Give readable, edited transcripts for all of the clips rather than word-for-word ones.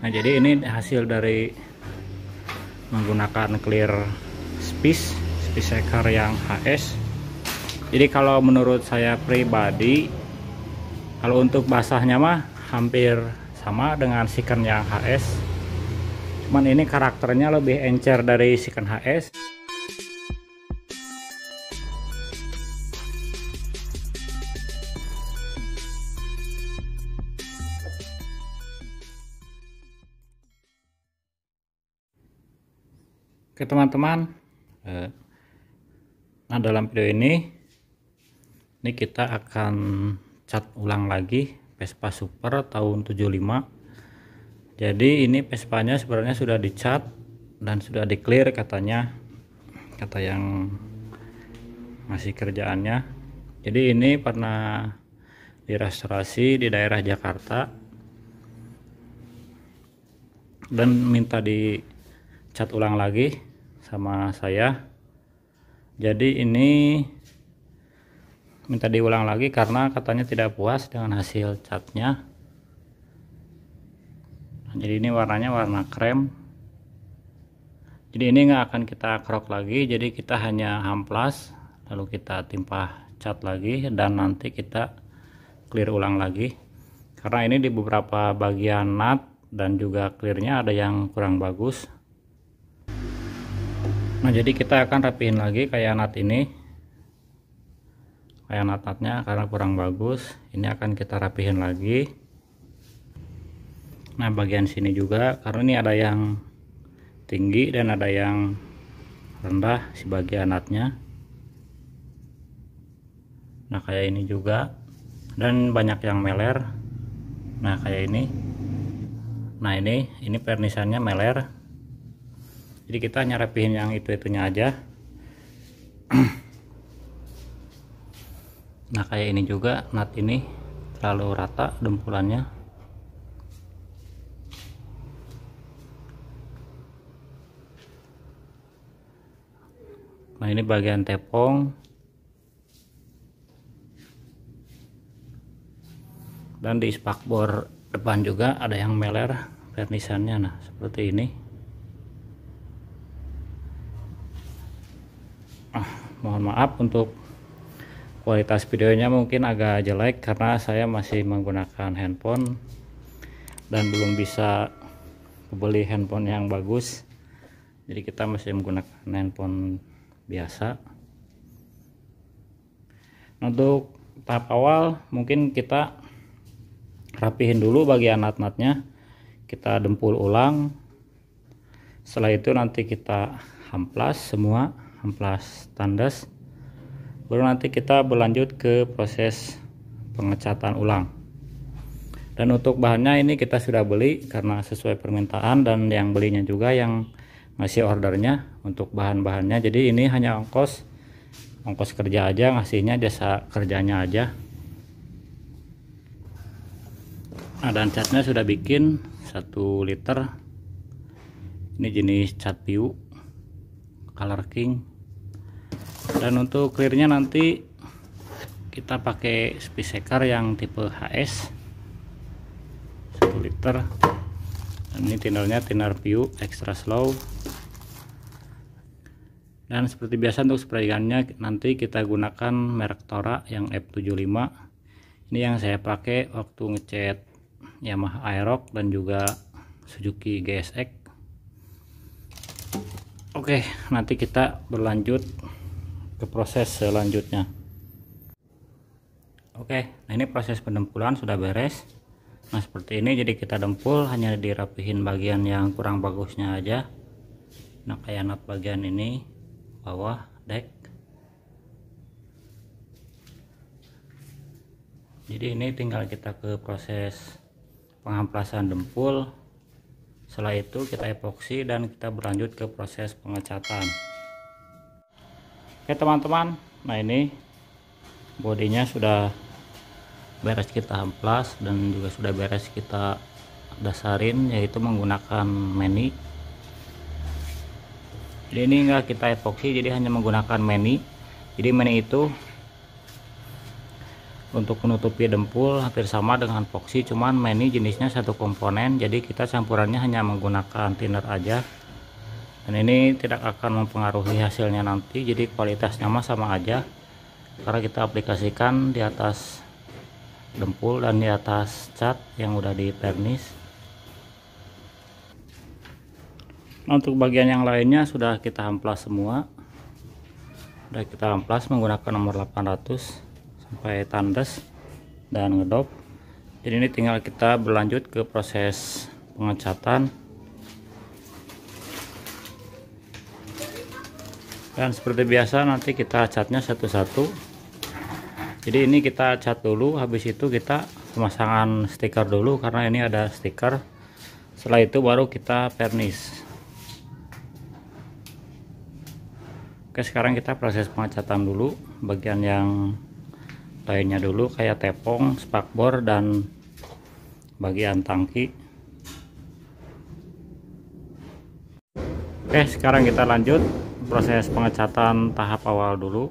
Nah, jadi ini hasil dari menggunakan clear spice shaker yang HS. Jadi kalau menurut saya pribadi, kalau untuk basahnya mah hampir sama dengan Siken yang HS, cuman ini karakternya lebih encer dari Siken HS. Oke teman-teman, nah dalam video ini kita akan cat ulang lagi Vespa Super tahun 75. Jadi ini Vespanya sebenarnya sudah dicat dan sudah di clear katanya, kata yang masih kerjaannya. Jadi ini pernah direstorasi di daerah Jakarta dan minta dicat ulang lagi sama saya. Jadi ini minta diulang lagi karena katanya tidak puas dengan hasil catnya. Jadi ini warnanya warna krem. Jadi ini nggak akan kita krok lagi, jadi kita hanya amplas lalu kita timpa cat lagi dan nanti kita clear ulang lagi, karena ini di beberapa bagian nut dan juga clearnya ada yang kurang bagus. Nah jadi kita akan rapihin lagi kayak nut ini, kayak nut-nutnya karena kurang bagus, ini akan kita rapihin lagi. Nah bagian sini juga karena ini ada yang tinggi dan ada yang rendah si bagian nutnya. Nah kayak ini juga, dan banyak yang meler. Nah kayak ini. Nah ini pernisannya meler. Jadi kita hanya rapihin yang itu-itunya aja. Nah kayak ini juga, nut ini terlalu rata dempulannya. Nah ini bagian tepung dan di spakbor depan juga ada yang meler vernisannya. Nah seperti ini. Mohon maaf untuk kualitas videonya mungkin agak jelek karena saya masih menggunakan handphone dan belum bisa beli handphone yang bagus. Jadi kita masih menggunakan handphone biasa. Untuk tahap awal mungkin kita rapihin dulu bagian nut-nutnya, kita dempul ulang. Setelah itu nanti kita amplas semua, amplas tandas, baru nanti kita berlanjut ke proses pengecatan ulang. Dan untuk bahannya ini kita sudah beli karena sesuai permintaan, dan yang belinya juga yang ngasih ordernya untuk bahan-bahannya. Jadi ini hanya ongkos kerja aja, ngasihnya jasa kerjanya aja. Nah dan catnya sudah bikin 1 liter. Ini jenis cat piu Color King. Dan untuk clearnya nanti kita pakai spice shaker yang tipe HS 1 liter. Dan ini tinnernya thinner piu extra slow. Dan seperti biasa untuk sprayannya nanti kita gunakan merek Tora yang F75. Ini yang saya pakai waktu ngecat Yamaha Aerox dan juga Suzuki GSX. Oke, nanti kita berlanjut ke proses selanjutnya. Oke, nah ini proses pendempulan sudah beres. Nah seperti ini, jadi kita dempul hanya dirapihin bagian yang kurang bagusnya aja. Nah kayak nut bagian ini, bawah, deck. Jadi ini tinggal kita ke proses pengamplasan dempul. Setelah itu kita epoksi dan kita berlanjut ke proses pengecatan. Oke teman-teman, nah ini bodinya sudah beres kita amplas dan juga sudah beres kita dasarin, yaitu menggunakan meni. Jadi ini enggak kita epoksi, jadi hanya menggunakan meni. Jadi meni itu Untuk menutupi dempul hampir sama dengan epoxy, cuman meni jenisnya satu komponen, jadi kita campurannya hanya menggunakan thinner aja. Dan ini tidak akan mempengaruhi hasilnya nanti, jadi kualitasnya mah sama aja karena kita aplikasikan di atas dempul dan di atas cat yang udah di vernis. Nah, untuk bagian yang lainnya sudah kita amplas semua, sudah kita amplas menggunakan nomor 800 sampai tandas dan ngedop. Jadi ini tinggal kita berlanjut ke proses pengecatan. Dan seperti biasa nanti kita catnya satu-satu. Jadi ini kita cat dulu, habis itu kita pemasangan stiker dulu karena ini ada stiker. Setelah itu baru kita vernis. Oke, sekarang kita proses pengecatan dulu bagian yang lainnya dulu, kayak tepung, spakbor, dan bagian tangki. Oke, sekarang kita lanjut proses pengecatan tahap awal dulu.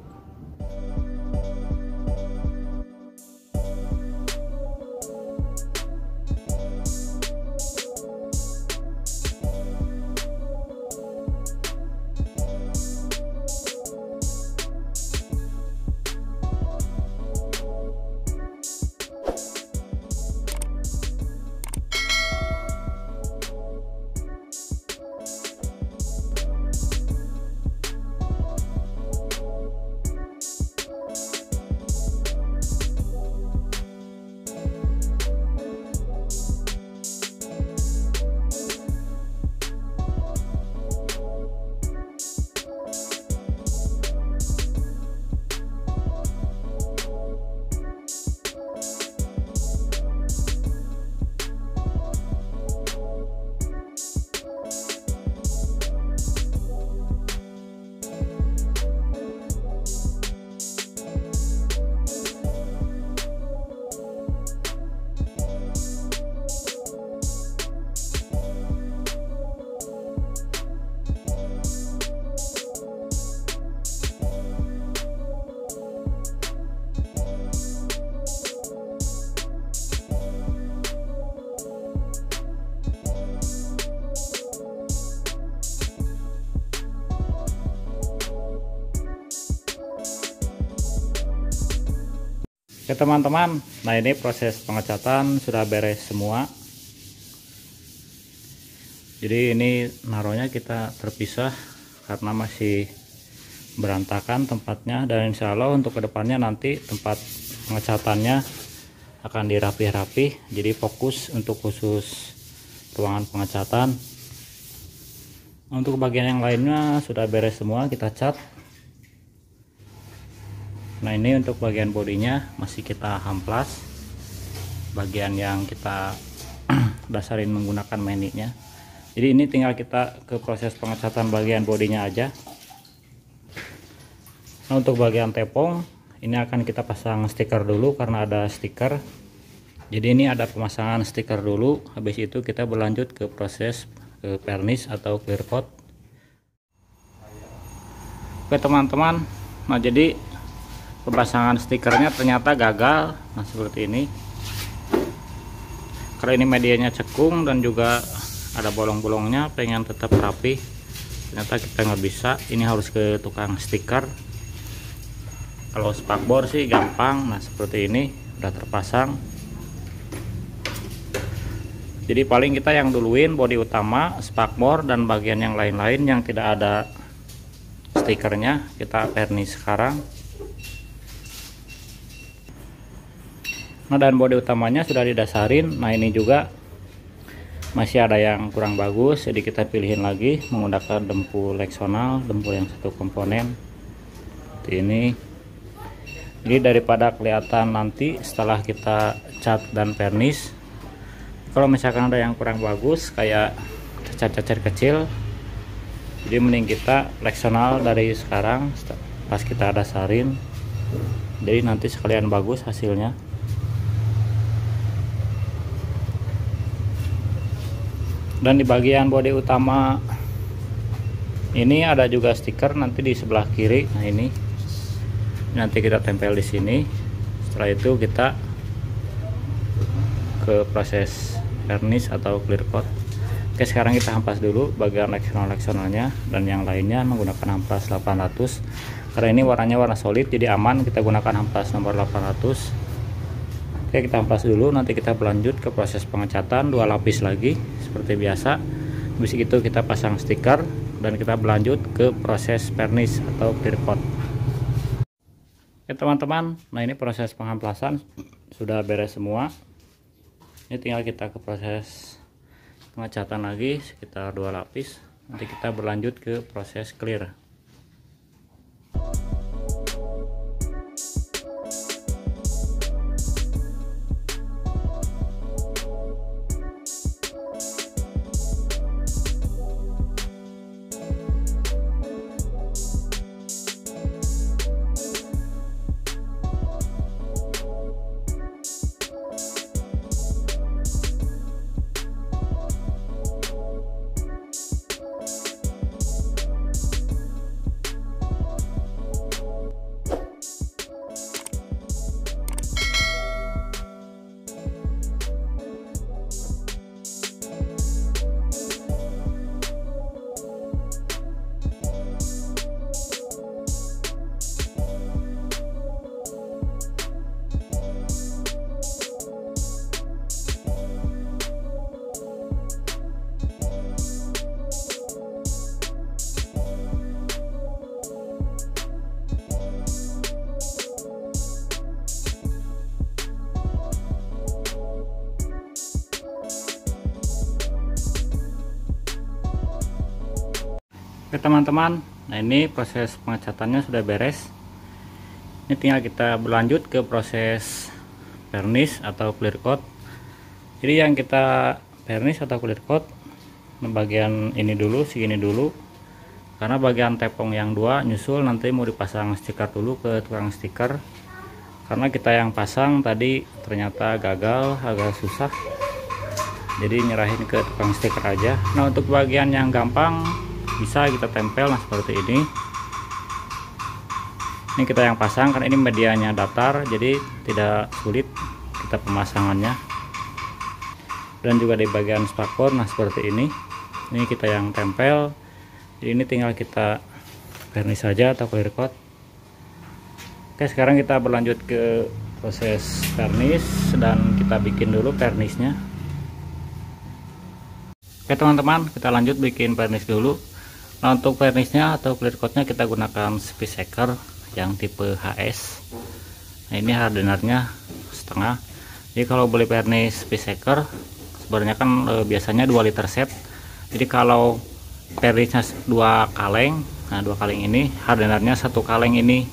Oke teman-teman, nah ini proses pengecatan sudah beres semua. Jadi ini naruhnya kita terpisah karena masih berantakan tempatnya, dan insya Allah untuk kedepannya nanti tempat pengecatannya akan dirapih-rapih, jadi fokus untuk khusus ruangan pengecatan. Untuk bagian yang lainnya sudah beres semua, kita cat. Nah ini untuk bagian bodinya masih kita amplas, bagian yang kita dasarin menggunakan meninya. Jadi ini tinggal kita ke proses pengecatan bagian bodinya aja. Nah untuk bagian tepung ini akan kita pasang stiker dulu karena ada stiker. Jadi ini ada pemasangan stiker dulu, habis itu kita berlanjut ke proses vernis atau clear coat. Oke teman-teman, nah jadi pemasangan stikernya ternyata gagal. Nah seperti ini, karena ini medianya cekung dan juga ada bolong-bolongnya, pengen tetap rapi, ternyata kita nggak bisa. Ini harus ke tukang stiker. Kalau spakbor sih gampang. Nah seperti ini udah terpasang. Jadi paling kita yang duluin bodi utama, spakbor, dan bagian yang lain-lain yang tidak ada stikernya kita vernis sekarang. Nah dan bodi utamanya sudah didasarin. Nah ini juga masih ada yang kurang bagus, jadi kita pilihin lagi menggunakan dempul Lexonal, dempul yang satu komponen seperti ini. Jadi daripada kelihatan nanti setelah kita cat dan vernis, kalau misalkan ada yang kurang bagus kayak cacat-cacat kecil, jadi mending kita Lexonal dari sekarang pas kita dasarin, jadi nanti sekalian bagus hasilnya. Dan di bagian bodi utama ini ada juga stiker nanti di sebelah kiri. Nah ini nanti kita tempel di sini. Setelah itu kita ke proses varnish atau clear coat. Oke, sekarang kita hempas dulu bagian leksional-leksionalnya, dan yang lainnya menggunakan amplas 800. Karena ini warnanya warna solid, jadi aman kita gunakan amplas nomor 800. Oke, kita hempas dulu, nanti kita berlanjut ke proses pengecatan 2 lapis lagi seperti biasa. Habis itu kita pasang stiker dan kita berlanjut ke proses varnish atau clear coat. Oke teman-teman, nah ini proses pengamplasan sudah beres semua. Ini tinggal kita ke proses pengecatan lagi sekitar 2 lapis. Nanti kita berlanjut ke proses clear. Oke teman-teman, nah ini proses pengecatannya sudah beres. Ini tinggal kita berlanjut ke proses varnish atau clear coat. Jadi yang kita varnish atau clear coat bagian ini dulu, segini dulu, karena bagian tepung yang 2 nyusul nanti mau dipasang stiker dulu ke tukang stiker. Karena kita yang pasang tadi ternyata gagal, agak susah, jadi nyerahin ke tukang stiker aja. Nah untuk bagian yang gampang bisa kita tempel, nah seperti ini. Ini kita yang pasang karena ini medianya datar, jadi tidak sulit kita pemasangannya. Dan juga di bagian spakbor, nah seperti ini. Ini kita yang tempel. Jadi ini tinggal kita varnish saja atau clear coat. Oke, sekarang kita berlanjut ke proses varnish dan kita bikin dulu varnishnya. Oke teman-teman, kita lanjut bikin varnish dulu. Nah untuk varnishnya atau clear coatnya kita gunakan speed shaker yang tipe HS. Nah ini hardenernya setengah. Jadi kalau beli varnish speed shaker sebenarnya kan biasanya 2 liter set. Jadi kalau varnishnya 2 kaleng, nah 2 kaleng ini hardenernya 1 kaleng ini.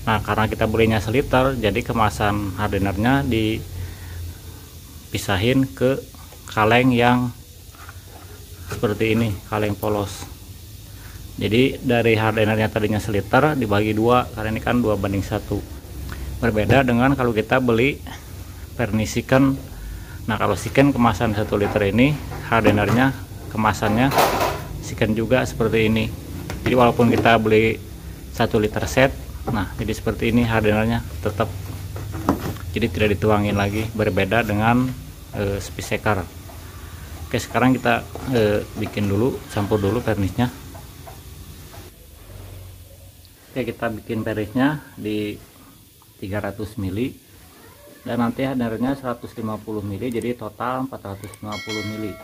Nah karena kita belinya seliter, jadi kemasan hardenernya dipisahin ke kaleng yang seperti ini, kaleng polos. Jadi dari hardenernya tadinya seliter dibagi 2, karena ini kan 2:1. Berbeda dengan kalau kita beli varnish chicken. Nah kalau chicken kemasan 1 liter ini hardenernya kemasannya chicken juga seperti ini. Jadi walaupun kita beli 1 liter set, nah jadi seperti ini hardenernya tetap, jadi tidak dituangin lagi. Berbeda dengan speed shaker. Oke, sekarang kita bikin dulu, campur dulu varnishnya. Oke, kita bikin varnishnya di 300 ml dan nanti hardenernya 150 ml, jadi total 450 ml.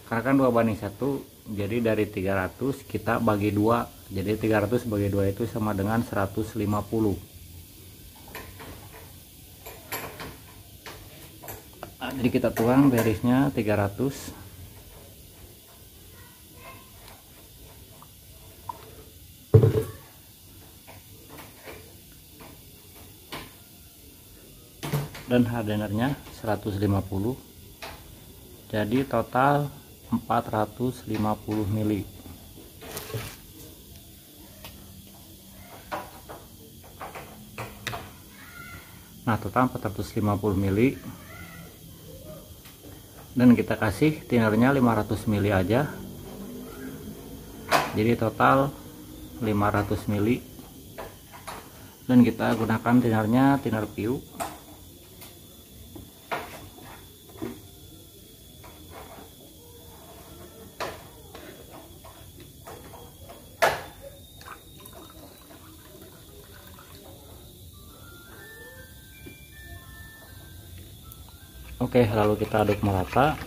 Karena kan 2:1, jadi dari 300 kita bagi 2, jadi 300 bagi 2 itu sama dengan 150. Jadi kita tuang varnishnya 300. Dan hardenernya 150. Jadi total 450 ml. Nah total 450 ml. Dan kita kasih tinernya 500 ml aja, jadi total 500 ml. dan kita gunakan tinnernya thinner Piu. Oke, lalu kita aduk merata.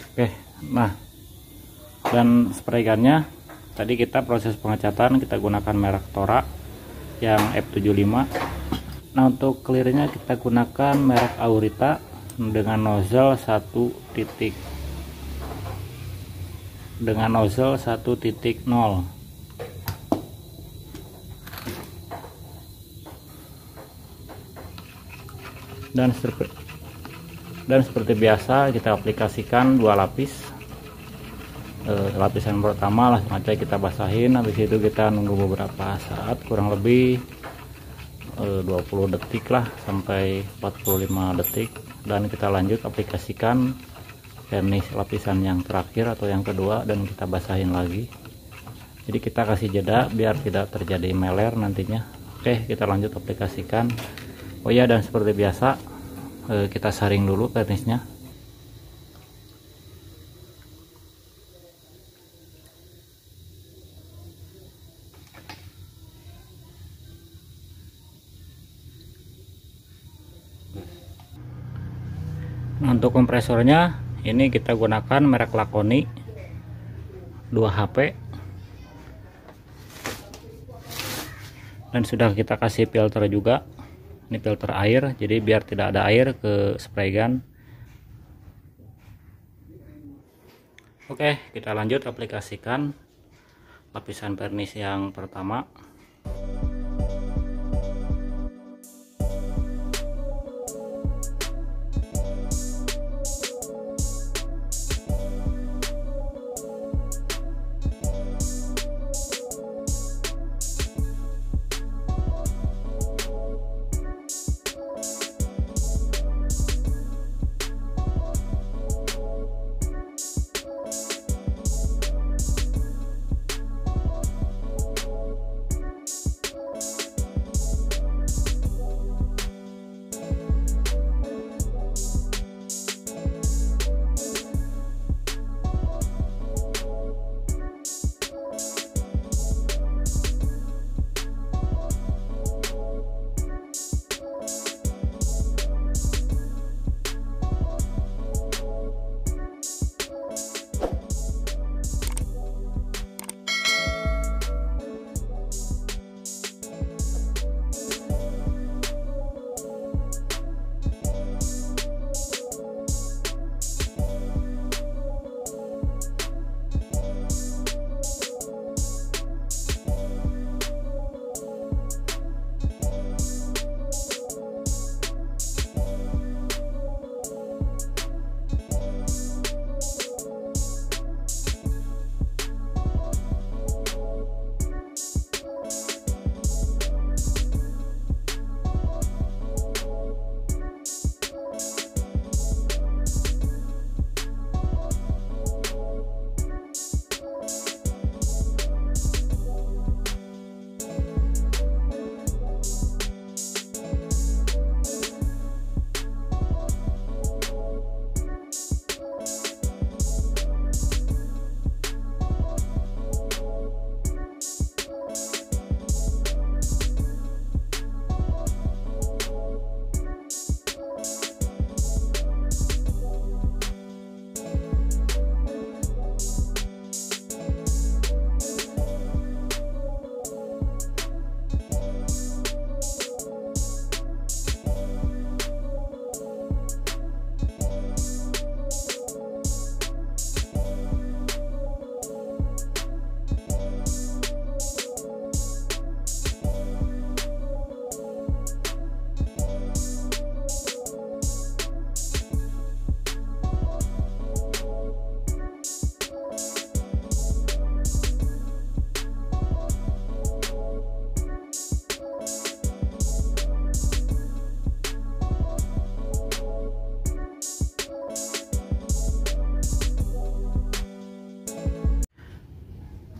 Oke, nah, dan spray gunnya tadi kita proses pengecatan kita gunakan merek Tora yang F75. Nah, untuk clearnya kita gunakan merek Aurita dengan nozzle 1.0. Dan seperti biasa kita aplikasikan 2 lapis. Lapisan pertama langsung aja kita basahin, habis itu kita nunggu beberapa saat, kurang lebih 20 detik lah sampai 45 detik, dan kita lanjut aplikasikan vernis lapisan yang terakhir atau yang kedua dan kita basahin lagi. Jadi kita kasih jeda biar tidak terjadi meler nantinya. Oke, kita lanjut aplikasikan. Oh ya, dan seperti biasa kita saring dulu vernisnya. Nah, untuk kompresornya ini kita gunakan merek Lakoni 2 HP, dan sudah kita kasih filter juga. Ini filter air, jadi biar tidak ada air ke spray gun. Oke, kita lanjut aplikasikan lapisan vernis yang pertama.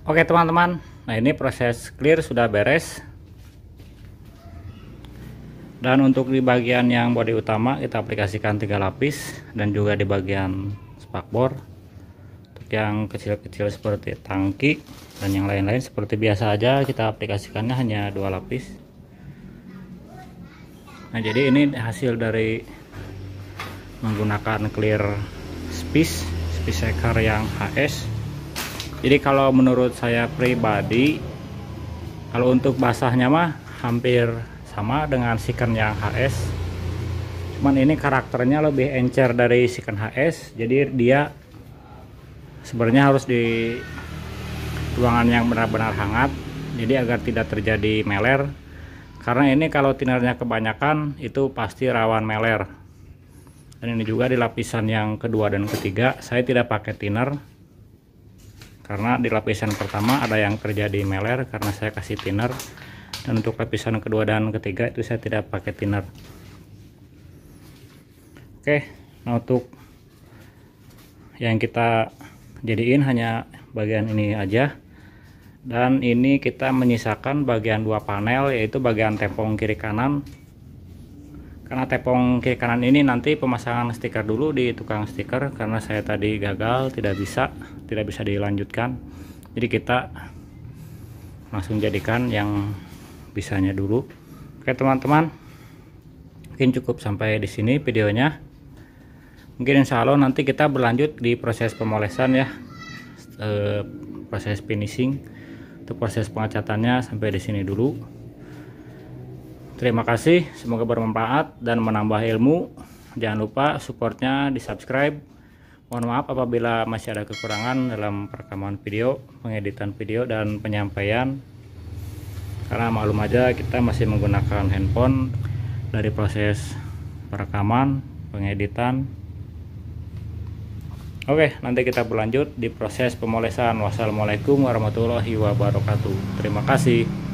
Oke teman-teman, nah ini proses clear sudah beres. Dan untuk di bagian yang bodi utama kita aplikasikan 3 lapis, dan juga di bagian spakbor untuk yang kecil-kecil seperti tangki dan yang lain-lain seperti biasa aja kita aplikasikannya hanya 2 lapis. Nah jadi ini hasil dari menggunakan clear Spies shaker yang HS. Jadi kalau menurut saya pribadi, kalau untuk basahnya mah hampir sama dengan Siken yang HS, cuman ini karakternya lebih encer dari Siken HS. Jadi dia sebenarnya harus di ruangan yang benar-benar hangat, jadi agar tidak terjadi meler, karena ini kalau tinernya kebanyakan itu pasti rawan meler. Dan ini juga di lapisan yang kedua dan ketiga saya tidak pakai thinner, karena di lapisan pertama ada yang terjadi meler karena saya kasih thinner, dan untuk lapisan kedua dan ketiga itu saya tidak pakai thinner. Oke, nah untuk yang kita jadiin hanya bagian ini aja, dan ini kita menyisakan bagian 2 panel, yaitu bagian tepung kiri kanan. Karena tepung kiri kanan ini nanti pemasangan stiker dulu di tukang stiker, karena saya tadi gagal, tidak bisa dilanjutkan. Jadi kita langsung jadikan yang bisanya dulu. Oke teman-teman, mungkin cukup sampai di sini videonya. Mungkin insya Allah nanti kita berlanjut di proses pemolesan ya, proses finishing. Untuk proses pengecatannya sampai di sini dulu. Terima kasih, semoga bermanfaat dan menambah ilmu. Jangan lupa supportnya di subscribe. Mohon maaf apabila masih ada kekurangan dalam perekaman video, pengeditan video, dan penyampaian, karena maklum aja kita masih menggunakan handphone dari proses perekaman, pengeditan. Oke, nanti kita berlanjut di proses pemolesan. Wassalamualaikum warahmatullahi wabarakatuh. Terima kasih.